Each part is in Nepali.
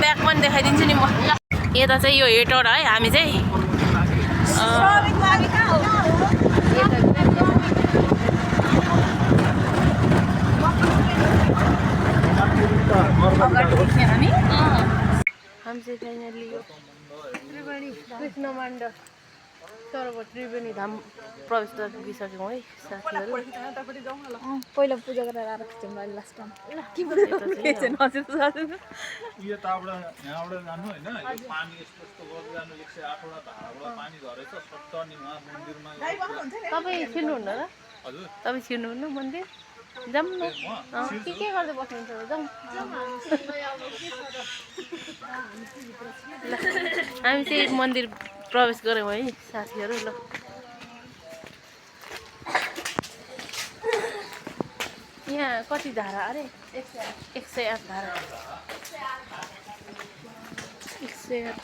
ब्याग पनि देखाइदिन्छु नि म। यता चाहिँ यो हेटौडा है। हामी चाहिँ हामी चाहिँ फाइनली यो कृष्ण मण्डल सरोवर त्रिवेणी धाम प्रवेश गरिसक्यौँ है साथीहरू। पहिला पूजा गरेर आएर खिच्यौँ अहिले लास्ट टाइम के यो यहाँबाट जानु हैन यो पानी यस्तो गर्दै जानु 108 वटा धाराबाट पानी झरेछ सट्ट नि वहाँ मन्दिरमा तपाईँ छिर्नुहुन्न र? हजुर तपाईँ छिर्नुहुन्न मन्दिर? जाऊँ न। के गर्दै बस्नुहुन्छ र? जाऊँ। हामी चाहिँ मन्दिर प्रवेश गऱ्यौँ है साथीहरू। ल यहाँ कति धारा अरे 108 धारा 108।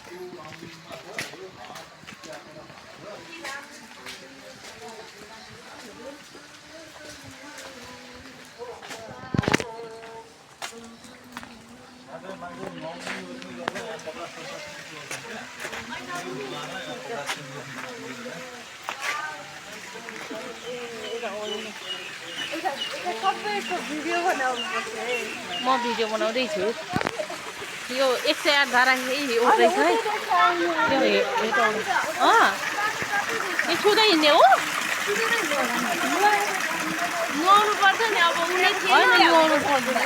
म भिडियो बनाउँदैछु। यो 108 धारा रहेछ है। यो छुँदै हिँड्ने हो? नुहाउनु पर्छ नि अब उसले होइन नुहाउनु पर्दैन।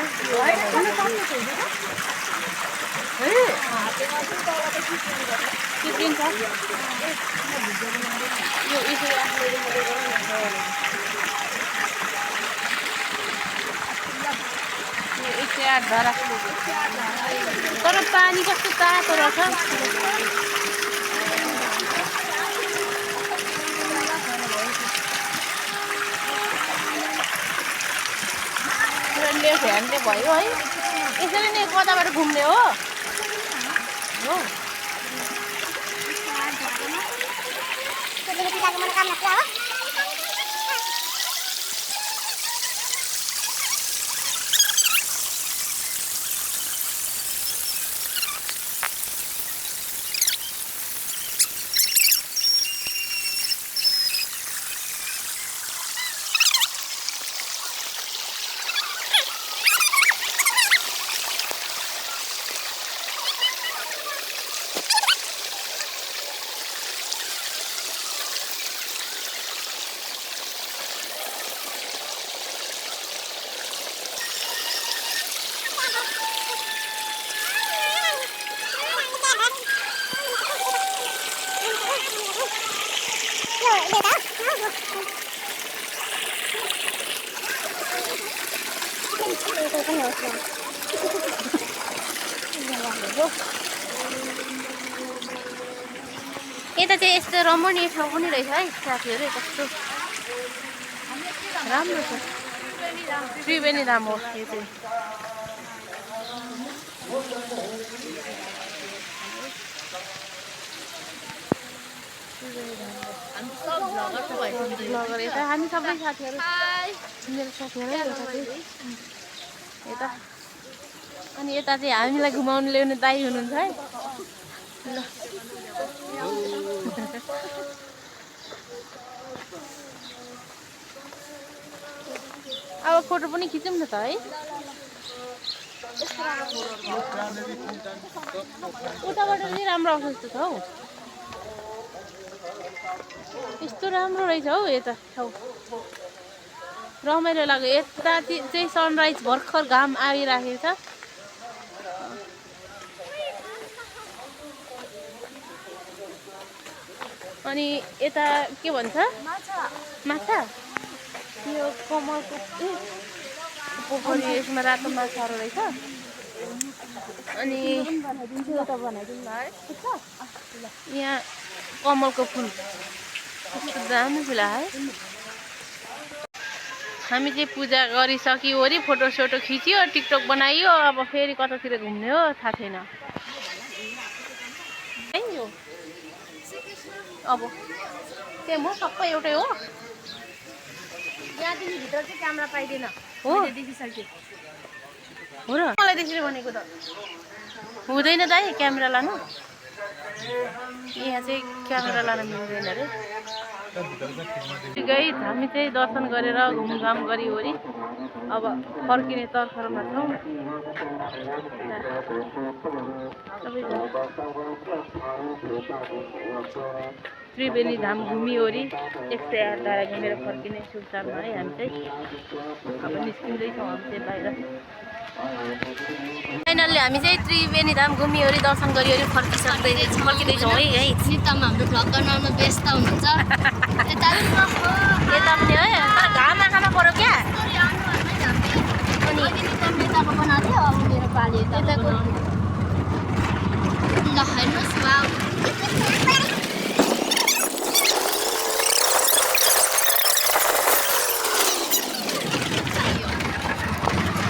चिप्लिन्छ यो यसरी आफूले यो 108 धारा तर पानी कस्तो तातो रहेछ। फ्यानले भयो है। यसरी नै कताबाट घुम्ने हो? यता चाहिँ यस्तो रमणीय ठाउँ पनि रहेछ है साथीहरू। कस्तो राम्रो छ। त्रिवेणी धाम हो यो चाहिँ। ब्लगर यता हामी सबै साथीहरू मेरो साथीहरू यता अनि यता चाहिँ हामीलाई घुमाउनु ल्याउने दाइ हुनुहुन्छ है। ल अब फोटो पनि खिचौँ न त है। उताबाट चाहिँ राम्रो आउँछ जस्तो छ हौ। यस्तो राम्रो रहेछ हौ यता ठाउँ। रमाइलो लाग्यो। यता चाहिँ सनराइज भर्खर घाम आइराखेको छ। अनि यता के भन्छ माछा यो कमलको पोखरी यसमा रातो माछाहरू रहेछ। अनि यहाँ कमलको फुल कस्तो दामी फुल है। हामी चाहिँ पूजा गरिसक्यो वरी फोटो सोटो खिच्यो टिकटक बनाइयो। अब फेरि कतातिर घुम्ने हो थाहा छैन है। यो अब त्यही म सबै एउटै हो। यहाँदेखि भित्र चाहिँ क्यामेरा पाइँदैन हो। देखिसक्यो हो र मलाई त्यसरी भनेको त। हुँदैन दाइ क्यामेरा लानु यहाँ चाहिँ क्यामेरा लान मिल्दैन अरे गई हामी चाहिँ दर्शन गरेर घुमघाम गरिवरी अब फर्किने तर्खरमा छौँ त्रिवेणी धाम घुमिवरी 108 डाँडा घुमेर फर्किने सुचारमा है हामी चाहिँ अब निस्किँदैछौँ हामी चाहिँ बाहिर फाइनल्ली हामी चाहिँ त्रिवेणी धाम घुमिवरी दर्शन गरिवरी फर्किँदैछौँ है नितम हाम्रो भ्लग बनाउन व्यस्त हुनुहुन्छ यता पनि है तर घाम आँखामा पऱ्यो क्या अनि नितमले यताको बनाएको थियो अब मेरो पाली यताको ल हेर्नुहोस् वाउ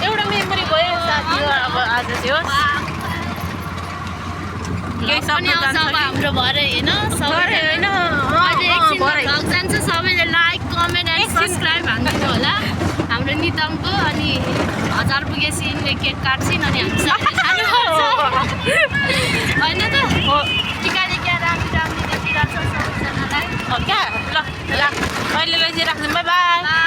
एउटा मेमोरी भयो साथी हो अब आज त्यो केही सक्नु जान्छ हाम्रो भरे होइन गरे होइन अहिले एकछिन भ्लग जान्छ सबैले लाइक कमेन्ट एन्ड सब्सक्राइब हानिदिनु होला हाम्रो नितमको अनि 1000 पुगेपछि यिनले केक काट्छिन् अनि हामी सबैले खानुपर्छ होइन त टिकाले क्या राम्रो राम्रो देखिरहेको छ सबैजनालाई क्या ल ल अहिले चाहिँ राख्छौँ बाई बाई